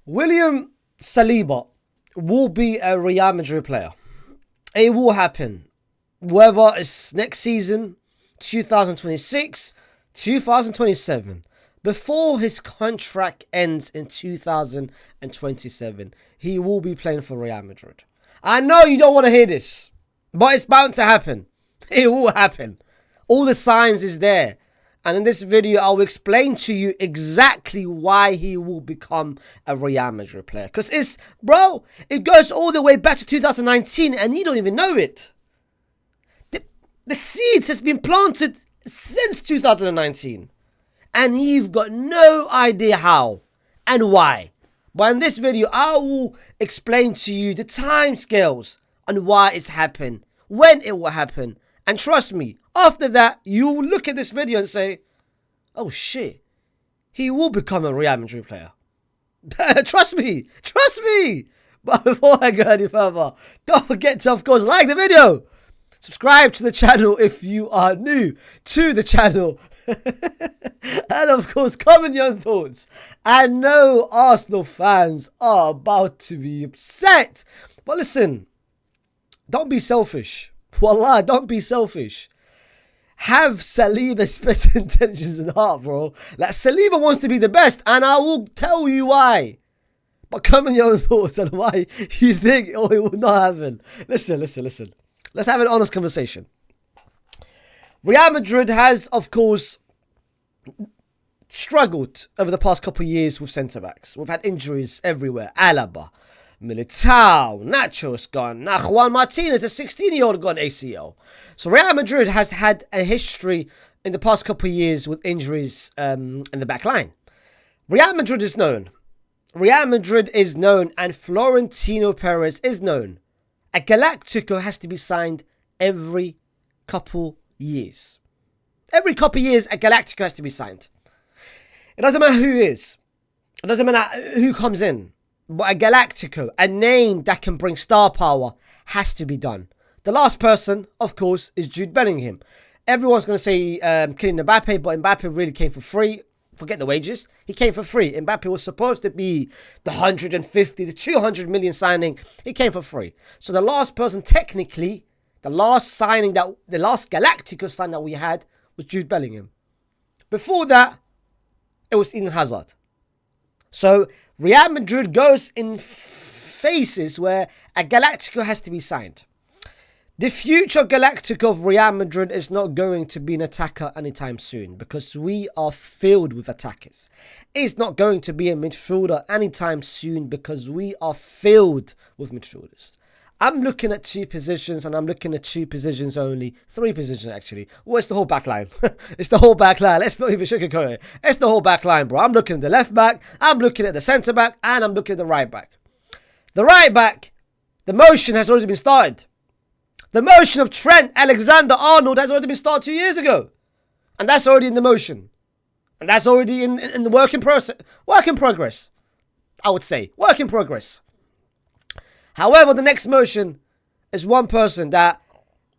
William Saliba will be a Real Madrid player. It will happen. Whether it's next season, 2026, 2027. Before his contract ends in 2027, he will be playing for Real Madrid. I know you don't want to hear this, but it's bound to happen. It will happen. All the signs is there. And in this video, I'll explain to you exactly why he will become a Real Madrid player. Because it goes all the way back to 2019 and you don't even know it. The seeds has been planted since 2019. And you've got no idea how and why. But in this video, I will explain to you the timescales and why it's happened, when it will happen. And trust me, after that, you will look at this video and say, oh shit, he will become a Real Madrid player. Trust me. But before I go any further, don't forget to, of course, like the video. Subscribe to the channel if you are new to the channel. And of course, comment your thoughts. I know Arsenal fans are about to be upset. But listen, don't be selfish. Wallah, don't be selfish. Have Saliba's best intentions in heart, bro. Like, Saliba wants to be the best, and I will tell you why. But comment your own thoughts on why you think it will not happen. Listen. Let's have an honest conversation. Real Madrid has, of course, struggled over the past couple of years with centre-backs. We've had injuries everywhere. Alaba, Militao, Nacho's gone. Now Juan Martinez, a 16-year-old, got an ACL. So Real Madrid has had a history in the past couple of years with injuries in the back line. Real Madrid is known. And Florentino Perez is known. A Galactico has to be signed every couple years. Every couple years, a Galactico has to be signed. It doesn't matter who is. It doesn't matter who comes in. But a Galactico, a name that can bring star power, has to be done. The last person, of course, is Jude Bellingham. Everyone's going to say Kylian Mbappe, but Mbappe really came for free. Forget the wages. He came for free. Mbappe was supposed to be the 150, the 200 million signing. He came for free. So the last person, technically, the last Galactico sign that we had was Jude Bellingham. Before that, it was Eden Hazard. So Real Madrid goes in phases where a Galactico has to be signed. The future Galactico of Real Madrid is not going to be an attacker anytime soon because we are filled with attackers. It's not going to be a midfielder anytime soon because we are filled with midfielders. I'm looking at two positions and I'm looking at two positions only. Three positions actually. Well, it's the whole back line. It's the whole back line. Let's not even sugarcoat it. It's the whole back line, bro. I'm looking at the left back. I'm looking at the centre back. And I'm looking at the right back. The right back, the motion has already been started. The motion of Trent Alexander-Arnold has already been started 2 years ago. And that's already in the motion. And that's already in the work in progress. I would say. Work in progress. However, the next motion is one person that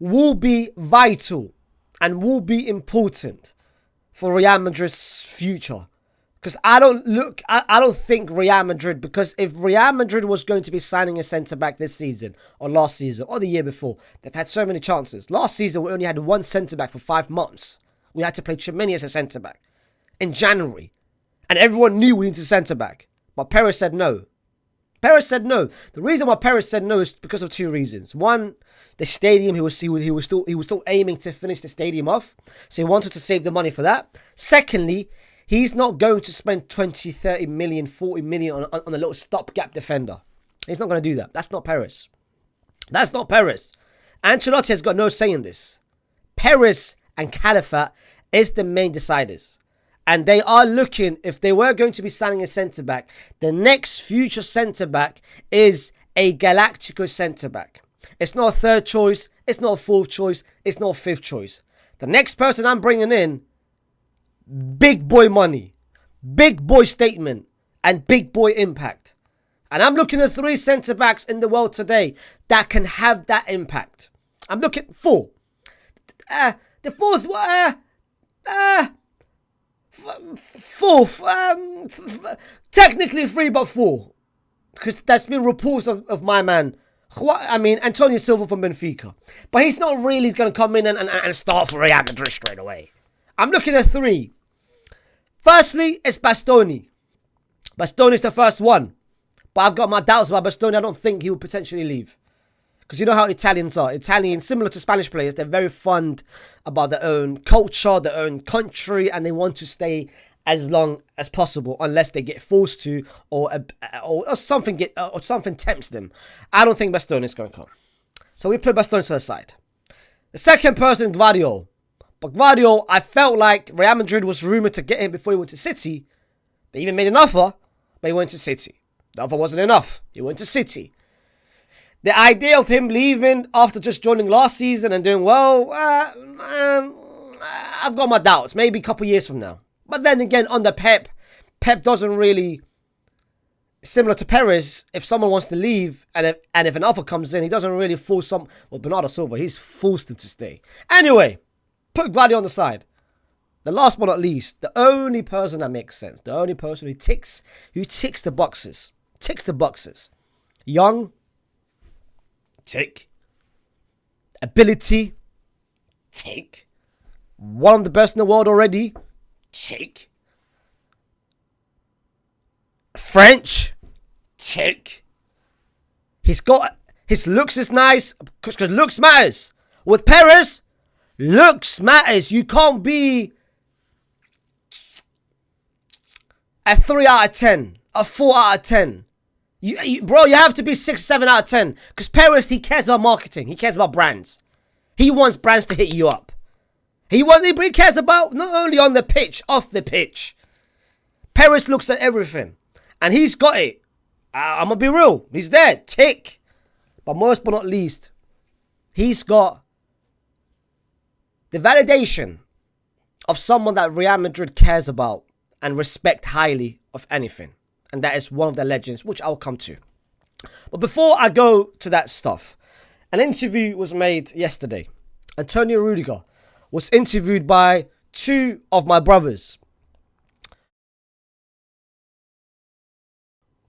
will be vital and will be important for Real Madrid's future. Because I don't think Real Madrid, because if Real Madrid was going to be signing a centre-back this season, or last season, or the year before, they've had so many chances. Last season, we only had one centre-back for 5 months. We had to play Chimeni as a centre-back in January. And everyone knew we needed a centre-back. But Perez said no. The reason why Perez said no is because of two reasons. One, the stadium, he was still aiming to finish the stadium off. So he wanted to save the money for that. Secondly, he's not going to spend 20, 30 million, 40 million on a little stopgap defender. He's not going to do that. That's not Perez. Ancelotti has got no say in this. Perez and Califat is the main deciders. And they are looking, if they were going to be signing a centre-back, the next future centre-back is a Galactico centre-back. It's not a third choice. It's not a fourth choice. It's not a fifth choice. The next person I'm bringing in, big boy money, big boy statement, and big boy impact. And I'm looking at 3 centre-backs in the world today that can have that impact. I'm looking at 4. The fourth, fourth, technically 3, but 4. because there's been reports of my man, Antonio Silva from Benfica. But he's not really going to come in and start for Real Madrid straight away. I'm looking at 3. Firstly, it's Bastoni. Bastoni's the first one. But I've got my doubts about Bastoni. I don't think he will potentially leave. Because you know how Italians are. Italians, similar to Spanish players, they're very fond about their own culture, their own country, and they want to stay as long as possible unless they get forced to or something tempts them. I don't think Bastoni is going to come. So we put Bastoni to the side. The second person, Gvardiol. But Gvardiol, I felt like Real Madrid was rumoured to get him before he went to City. They even made an offer, but he went to City. The offer wasn't enough. He went to City. The idea of him leaving after just joining last season and doing well, I've got my doubts. Maybe a couple years from now. But then again, under Pep doesn't really, similar to Perez, if someone wants to leave and if an offer comes in, he doesn't really force Bernardo Silva, he's forced him to stay. Anyway, put Gvardiol on the side. The last but not least, the only person that makes sense, the only person who ticks the boxes. Young, tick. Ability, tick. One of the best in the world already, tick. French, tick. His looks is nice, because looks matters. With Perez, looks matters. You can't be a 3 out of 10, a 4 out of 10. Bro, you have to be 6, 7 out of 10. Because Perez, he cares about marketing. He cares about brands. He wants brands to hit you up. He cares about not only on the pitch, off the pitch. Perez looks at everything. And he's got it. I'm going to be real. He's there. Tick. But most but not least, he's got the validation of someone that Real Madrid cares about and respect highly of anything. And that is one of their legends, which I'll come to. But before I go to that stuff, an interview was made yesterday. Antonio Rudiger was interviewed by 2 of my brothers.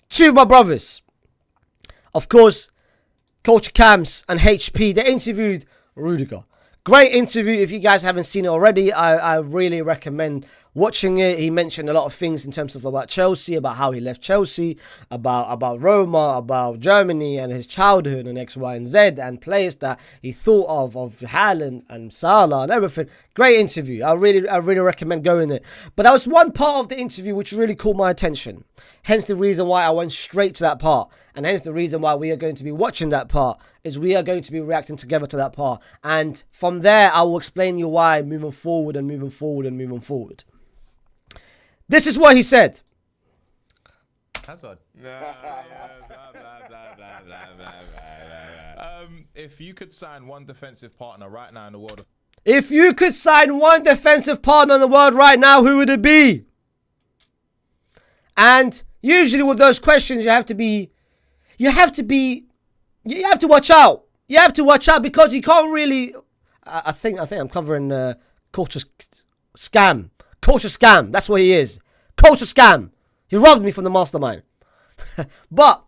2 of my brothers. Of course, Culture Cams and HP, they interviewed Rudiger. Great interview. If you guys haven't seen it already, I really recommend watching it. He mentioned a lot of things in terms of about Chelsea, about how he left Chelsea, about Roma, about Germany and his childhood and X, Y, and Z, and players that he thought of Haaland and Salah and everything. Great interview. I really recommend going there. But there was one part of the interview which really caught my attention. Hence the reason why I went straight to that part. And hence the reason why we are going to be watching that part, is we are going to be reacting together to that part. And from there, I will explain you why moving forward. This is what he said. Hazard. If you could sign one defensive partner right now in the world of... If you could sign one defensive partner in the world right now, who would it be? And usually with those questions, you have to watch out. You have to watch out because you can't really... I think I'm covering culture scam. Culture scam. That's what he is. Culture scam. He robbed me from the mastermind. But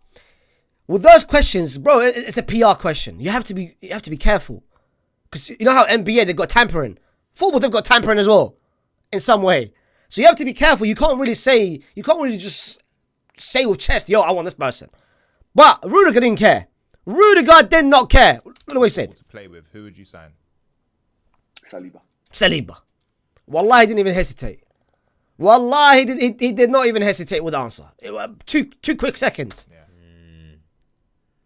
with those questions, bro, it's a PR question. You have to be careful. Because you know how NBA, they've got tampering. Football, they've got tampering as well. In some way. So you have to be careful. You can't really just say with chest, yo, I want this person. But Rudiger didn't care. Rudiger did not care. Look what he said. To play with, who would you sign? Saliba. Wallahi, he didn't even hesitate. Wallahi, he did not even hesitate with the answer. It was two quick seconds. Yeah.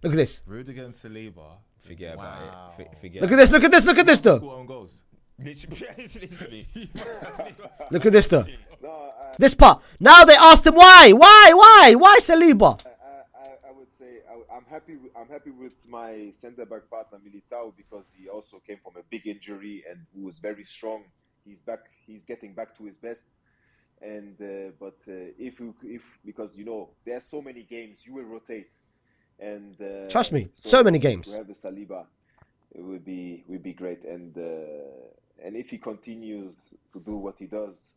Look at this. Rudiger and Saliba. Forget about it. Forget. Look at this though. Literally. Look at this though. This part. Now they asked him why? Why Saliba? I would say I'm happy with my centre back partner Militao because he also came from a big injury and who was very strong. He's back. He's getting back to his best. And but if because you know there are so many games, you will rotate. And trust me, so many games. To have the Saliba, it would be great. And if he continues to do what he does,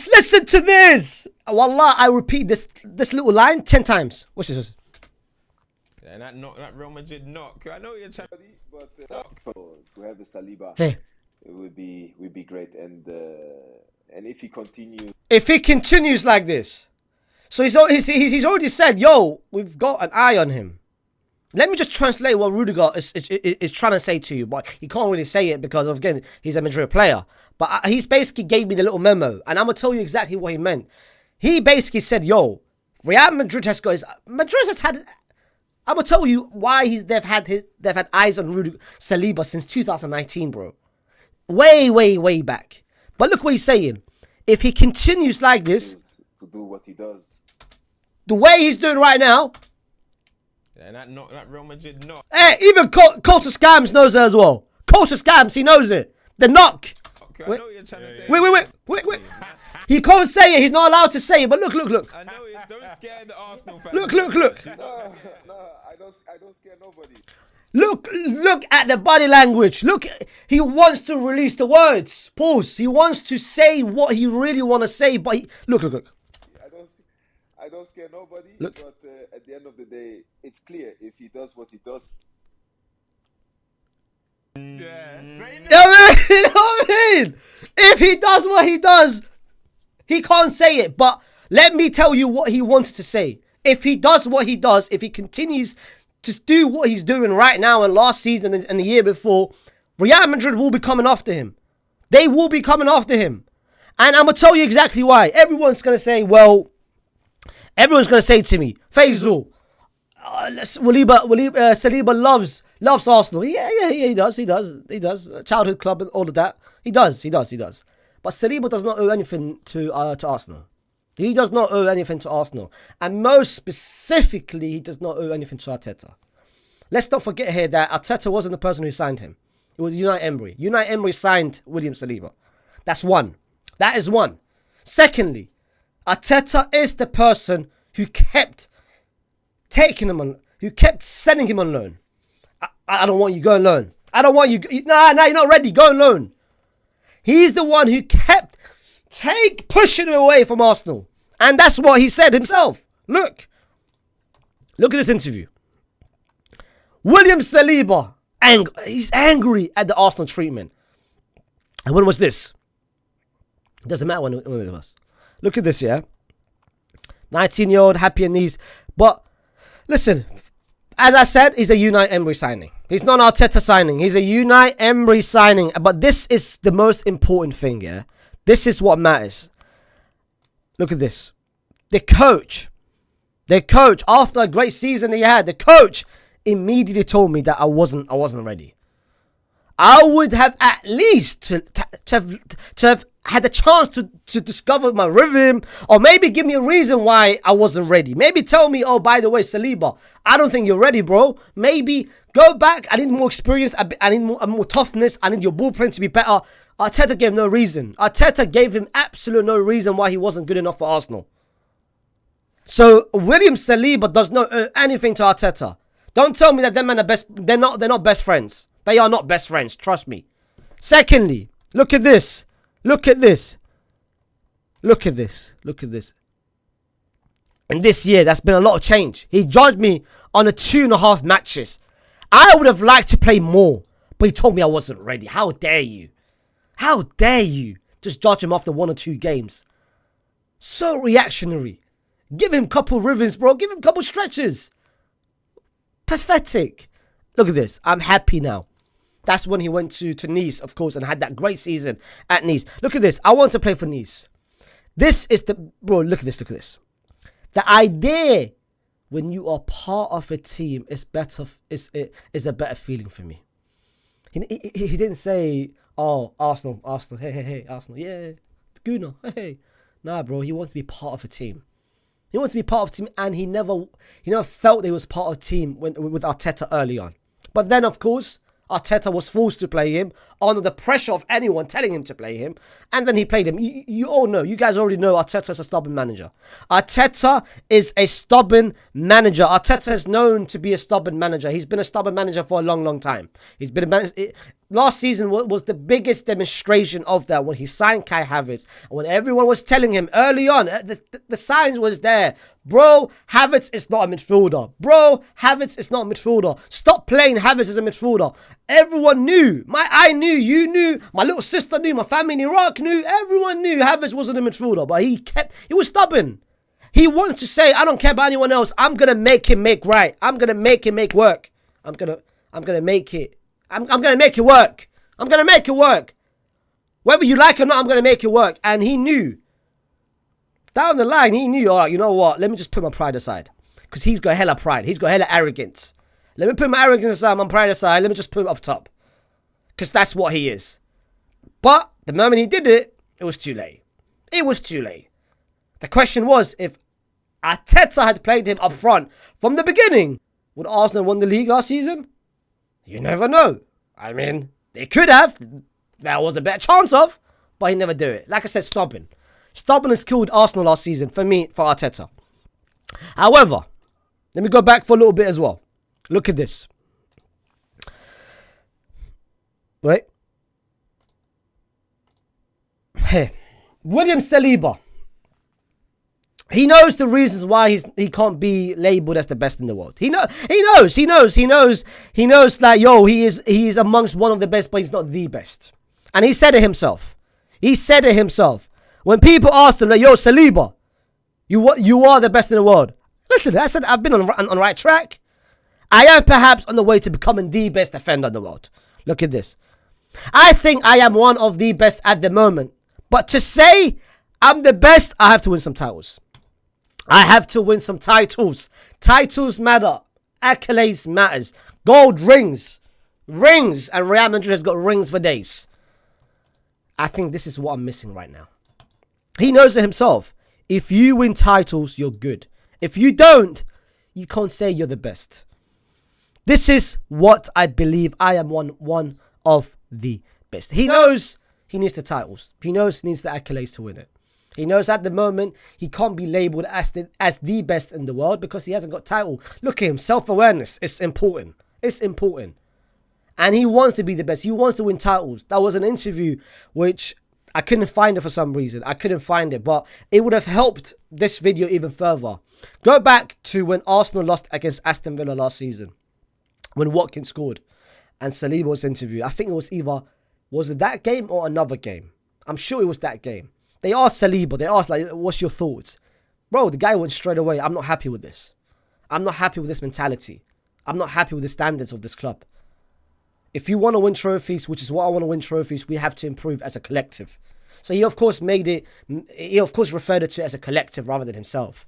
Just listen to this. Wallah, I repeat this little line 10 times. What's this? And that Real Madrid knock. I know you're trying. But to have the Saliba, Hey. it would be great. And if he continues, like this, so he's already said, yo, we've got an eye on him. Let me just translate what Rudiger is trying to say to you, but he can't really say it because, again, he's a Madrid player. But he's basically gave me the little memo, and I'm going to tell you exactly what he meant. He basically said, yo, Real Madrid has had... I'm going to tell you why they've had eyes on Rudiger Saliba since 2019, bro. Way back. But look what he's saying. If he continues like this... to do what he does. The way he's doing right now... And that Real Madrid knock. Hey, even Culture Scams knows it as well. Culture Scams, he knows it. The knock. I know what you're trying to say. Wait. He can't say it. He's not allowed to say it. But look. I know it. Don't scare the Arsenal fans. Look. No, I don't scare nobody. Look at the body language. Look, he wants to release the words. Pause. He wants to say what he really want to say. But look. I don't scare nobody. Look. But at the end of the day, it's clear if he does what he does. Yeah. You know what I mean? If he does what he does, he can't say it. But let me tell you what he wanted to say. If he does what he does, if he continues to do what he's doing right now and last season and the year before, Real Madrid will be coming after him. They will be coming after him. And I'm going to tell you exactly why. Everyone's going to say to me, Faysal, Saliba loves Arsenal. Yeah, he does. Childhood club and all of that. He does. But Saliba does not owe anything to Arsenal. He does not owe anything to Arsenal. And most specifically, he does not owe anything to Arteta. Let's not forget here that Arteta wasn't the person who signed him. It was Unai Emery. Unai Emery signed William Saliba. That's one. That is one. Secondly, Arteta is the person who kept taking him on, who kept sending him on loan. I don't want you, go on loan. I don't want you, nah, you're not ready, go on loan. He's the one who kept pushing him away from Arsenal. And that's what he said himself. Look at this interview. William Saliba, he's angry at the Arsenal treatment. And when was this? It doesn't matter when it was. Look at this, yeah? 19-year-old, happy in knees. But, listen, as I said, he's a Unai Emery signing. He's not an Arteta signing. He's a Unai Emery signing. But this is the most important thing, yeah? This is what matters. Look at this. The coach, after a great season that he had, the coach immediately told me that I wasn't ready. I would have at least to have had a chance to discover my rhythm, or maybe give me a reason why I wasn't ready. Maybe tell me, oh, by the way, Saliba, I don't think you're ready, bro. Maybe go back. I need more experience. I need more toughness. I need your ball playing to be better. Arteta gave no reason. Arteta gave him absolute no reason why he wasn't good enough for Arsenal. So William Saliba does not owe anything to Arteta. Don't tell me that them men are best. They're not best friends. They are not best friends. Trust me. Secondly, look at this. Look at this. And this year, that's been a lot of change. He judged me on a 2.5 matches. I would have liked to play more, but he told me I wasn't ready. How dare you? How dare you just judge him after 1 or 2 games? So reactionary. Give him a couple rhythms, bro. Give him a couple stretches. Pathetic. Look at this. I'm happy now. That's when he went to Nice, of course, and had that great season at Nice. Look at this. I want to play for Nice. This is the... Bro, look at this. The idea when you are part of a team is a better feeling for me. He didn't say, oh, Arsenal, hey, Arsenal, yeah, Guna, hey. Nah, bro, he wants to be part of a team. He wants to be part of a team, and he never felt he was part of a team with Arteta early on. But then, of course, Arteta was forced to play him under the pressure of anyone telling him to play him. And then he played him. You all know. You guys already know Arteta is a stubborn manager. Arteta is a stubborn manager. Arteta is known to be a stubborn manager. He's been a stubborn manager for a long, long time. He's been a manager. last season was the biggest demonstration of that when he signed Kai Havertz. And when everyone was telling him early on, the signs was there. Bro, Havertz is not a midfielder. Bro, Havertz is not a midfielder. Stop playing Havertz as a midfielder. Everyone knew. I knew. You knew. My little sister knew. My family in Iraq knew. Everyone knew Havertz wasn't a midfielder. But he was stubborn. He wanted to say, I don't care about anyone else. I'm going to make him make right. I'm going to make him make work. I'm going to make it. I'm going to make it work. I'm going to make it work. Whether you like it or not, I'm going to make it work. And he knew. Down the line, he knew, all right, you know what? Let me just put my pride aside. Because he's got hella pride. He's got hella arrogance. Let me put my arrogance aside, my pride aside. Let me just put it off top. Because that's what he is. But the moment he did it, it was too late. It was too late. The question was, if Arteta had played him up front from the beginning, would Arsenal won the league last season? You never know. I mean, they could have. There was a better chance of. But he never do it. Like I said, stubborn. Stubbornness killed Arsenal last season for me, for Arteta. However, let me go back for a little bit as well. Look at this. Wait. Hey. William Saliba. He knows the reasons why he can't be labelled as the best in the world. He knows that, yo, he is amongst one of the best, but he's not the best. And he said it himself. When people asked him, like, yo, Saliba, you are the best in the world. Listen, I said I've been on the right track. I am perhaps on the way to becoming the best defender in the world. Look at this. I think I am one of the best at the moment. But to say I'm the best, I have to win some titles. I have to win some titles. Titles matter. Accolades matters. Gold rings. Rings. And Real Madrid has got rings for days. I think this is what I'm missing right now. He knows it himself. If you win titles, you're good. If you don't, you can't say you're the best. This is what I believe. I am one of the best. He knows he needs the titles. He knows he needs the accolades to win it. He knows at the moment he can't be labelled as the best in the world because he hasn't got title. Look at him. Self-awareness. It's important. It's important. And he wants to be the best. He wants to win titles. That was an interview which I couldn't find it for some reason. I couldn't find it. But it would have helped this video even further. Go back to when Arsenal lost against Aston Villa last season. When Watkins scored. And Saliba was interviewed. I think it was either... Was it that game or another game? I'm sure it was that game. They asked Saliba, they asked, like, what's your thoughts? Bro, the guy went straight away, I'm not happy with this. I'm not happy with this mentality. I'm not happy with the standards of this club. If you want to win trophies, which is what I want to win trophies, we have to improve as a collective. So he, of course, referred it to as a collective rather than himself.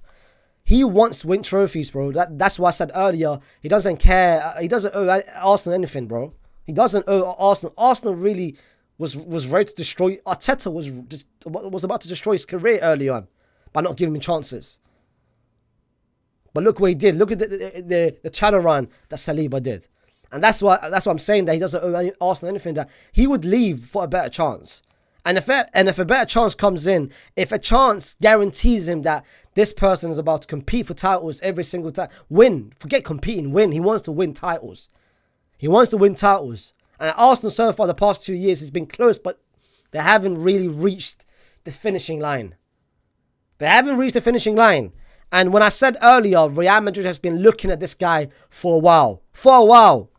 He wants to win trophies, bro. That's why I said earlier, he doesn't care. He doesn't owe Arsenal anything, bro. He doesn't owe Arsenal. Arsenal really was ready to destroy. Arteta was about to destroy his career early on by not giving him chances. But look what he did. Look at the turnaround that Saliba did. And that's why I'm saying that he doesn't owe Arsenal anything, that he would leave for a better chance. And if a better chance comes in, if a chance guarantees him that this person is about to compete for titles every single time, win. Forget competing, win. He wants to win titles. He wants to win titles. And Arsenal so far the past 2 years has been close, but they haven't really reached the finishing line. They haven't reached the finishing line. And when I said earlier, Real Madrid has been looking at this guy for a while. For a while.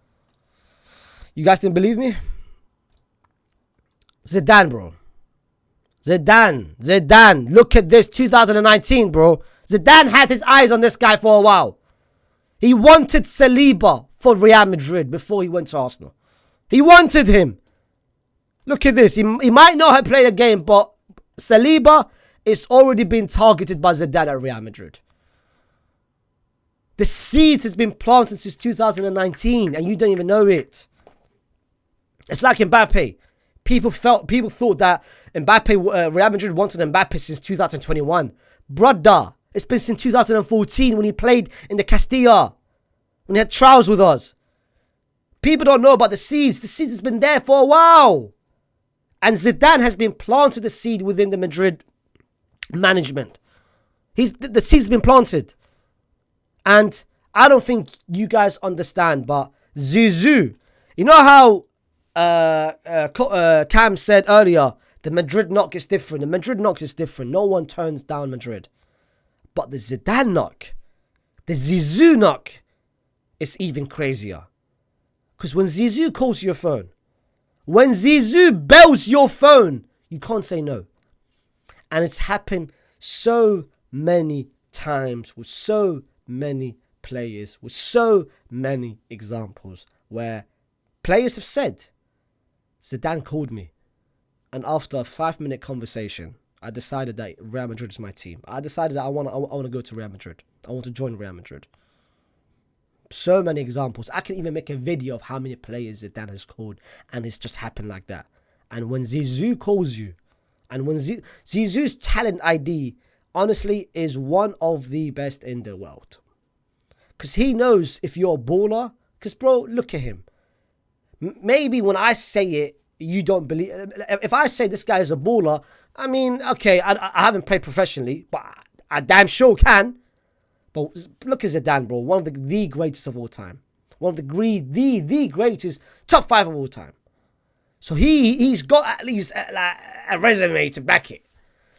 You guys didn't believe me? Zidane, bro. Zidane. Look at this, 2019, bro. Zidane had his eyes on this guy for a while. He wanted Saliba for Real Madrid before he went to Arsenal. He wanted him. Look at this. He might not have played a game, but Saliba is already being targeted by Zidane at Real Madrid. The seeds has been planted since 2019 and you don't even know it. It's like Mbappe. People thought that Real Madrid wanted Mbappe since 2021. Brother, it's been since 2014 when he played in the Castilla. When he had trials with us. People don't know about the seeds. The seeds has been there for a while. And Zidane has been planted the seed within the Madrid management. The seeds has been planted. And I don't think you guys understand, but Zizou, you know how Cam said earlier, the Madrid knock is different. The Madrid knock is different. No one turns down Madrid. But the Zidane knock, the Zizou knock, is even crazier. Because when Zizou calls your phone, when Zizou bells your phone, you can't say no. And it's happened so many times with so many players, with so many examples where players have said, Zidane called me. And after a 5-minute conversation, I decided that Real Madrid is my team. I decided that I want to go to Real Madrid. I want to join Real Madrid. So many examples. I can even make a video of how many players Zidane has called, and it's just happened like that. And when Zizou calls you, and when Zizou's talent ID, honestly, is one of the best in the world. Because he knows if you're a baller. Because, bro, look at him. Maybe when I say it, you don't believe. If I say this guy is a baller, I mean, okay, I haven't played professionally, but I damn sure can. But look at Zidane, bro. One of the greatest of all time. One of the greatest, top 5 of all time. So he's got at least a resume to back it.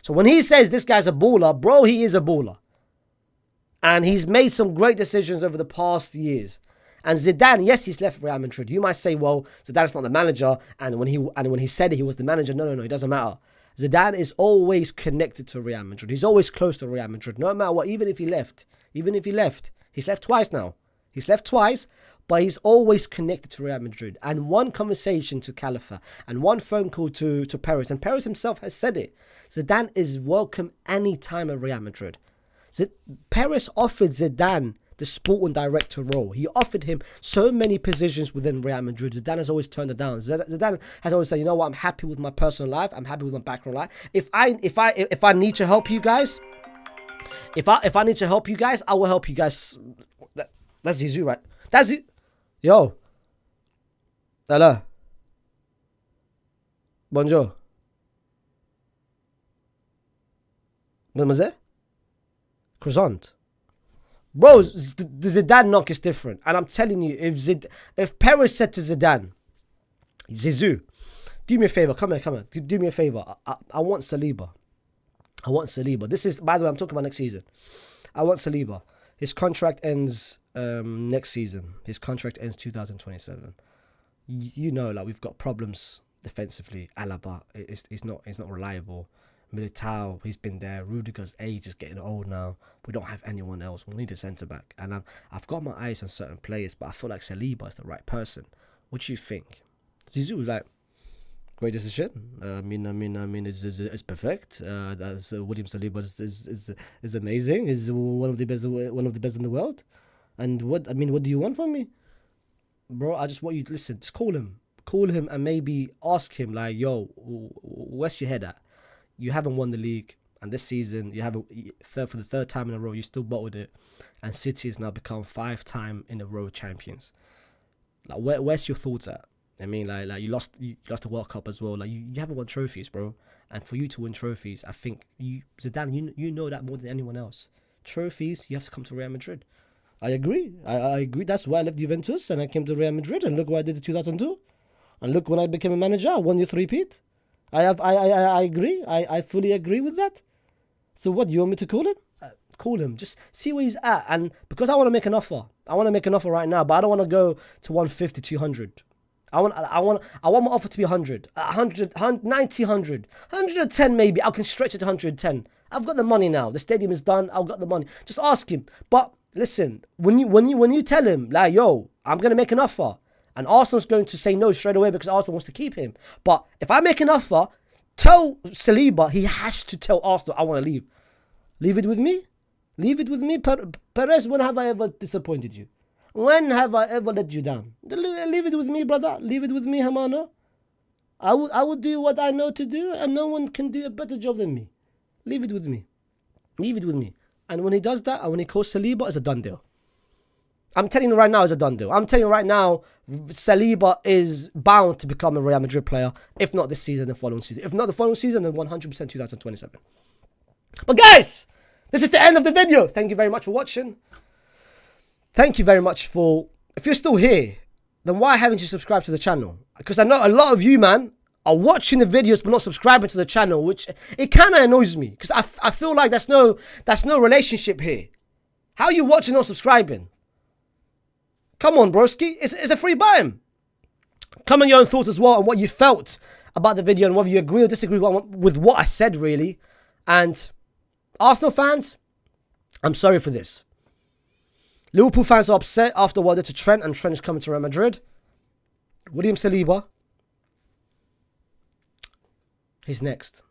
So when he says this guy's a baller, bro, he is a baller. And he's made some great decisions over the past years. And Zidane, yes, he's left Real Madrid. You might say, well, Zidane's not the manager. And when he said he was the manager, no, it doesn't matter. Zidane is always connected to Real Madrid. He's always close to Real Madrid, no matter what. Even if he left, he's left twice now. He's left twice, but he's always connected to Real Madrid. And one conversation to Khalifa and one phone call to Perez, and Perez himself has said it. Zidane is welcome any time at Real Madrid. Perez offered Zidane the sporting director role. He offered him so many positions within Real Madrid. Zidane has always turned it down. Zidane has always said, you know what, I'm happy with my personal life. I'm happy with my background life. If I need to help you guys, if I need to help you guys, I will help you guys. That's Zizou, right? That's it. Yo. Hello. Bonjour. Mademoiselle? Croissant. Bro, the Zidane knock is different. And I'm telling you, if Perez said to Zidane, Zizou, do me a favor, come here, do me a favor. I want Saliba. This is, by the way, I'm talking about next season. I want Saliba. His contract ends next season. His contract ends 2027. You know, like, we've got problems defensively. Alaba is not reliable. Militao, he's been there. Rudiger's age is getting old now. We don't have anyone else. We need a centre-back. And I've got my eyes on certain players, but I feel like Saliba is the right person. What do you think? Zizou was like, great decision. I mean, it's perfect. That's William Saliba is amazing. Is one of the best in the world. And what do you want from me, bro? I just want you to listen. Just call him, and maybe ask him like, yo, where's your head at? You haven't won the league, and this season for the third time in a row, you still bottled it, and City has now become 5-time in a row champions. Like, where's your thoughts at? I mean, like you lost the World Cup as well. Like, you haven't won trophies, bro. And for you to win trophies, I think Zidane, you know that more than anyone else. Trophies, you have to come to Real Madrid. I agree. I agree. That's why I left Juventus and I came to Real Madrid, and look what I did in 2002, and look when I became a manager, I won your three-peat. I agree. I fully agree with that. So what, you want me to call him? Call him. Just see where he's at. And because I want to make an offer. I want to make an offer right now, but I don't want to go to 150, 200. I want my offer to be 100, 100, 90, 100, 110 maybe. I can stretch it to 110. I've got the money now. The stadium is done. I've got the money. Just ask him. But listen, when you tell him like, yo, I'm gonna make an offer, and Arsenal's going to say no straight away because Arsenal wants to keep him. But if I make an offer, tell Saliba he has to tell Arsenal I want to leave. Leave it with me. Leave it with me. Perez, when have I ever disappointed you? When have I ever let you down? Leave it with me, brother. Leave it with me, Hamano. I would do what I know to do, and no one can do a better job than me. Leave it with me. Leave it with me. And when he does that, and when he calls Saliba, it's a done deal. I'm telling you right now, it's a done deal. I'm telling you right now, Saliba is bound to become a Real Madrid player. If not this season, the following season. If not the following season, then 100% 2027. But guys, this is the end of the video. Thank you very much for watching. Thank you very much for... If you're still here, then why haven't you subscribed to the channel? Because I know a lot of you, man, are watching the videos but not subscribing to the channel, which it kind of annoys me. Because I feel like that's no relationship here. How are you watching not subscribing? Come on, broski. It's a free buy. Comment your own thoughts as well on what you felt about the video and whether you agree or disagree with what I said, really. And Arsenal fans, I'm sorry for this. Liverpool fans are upset after what they did to Trent, and Trent is coming to Real Madrid. William Saliba, he's next.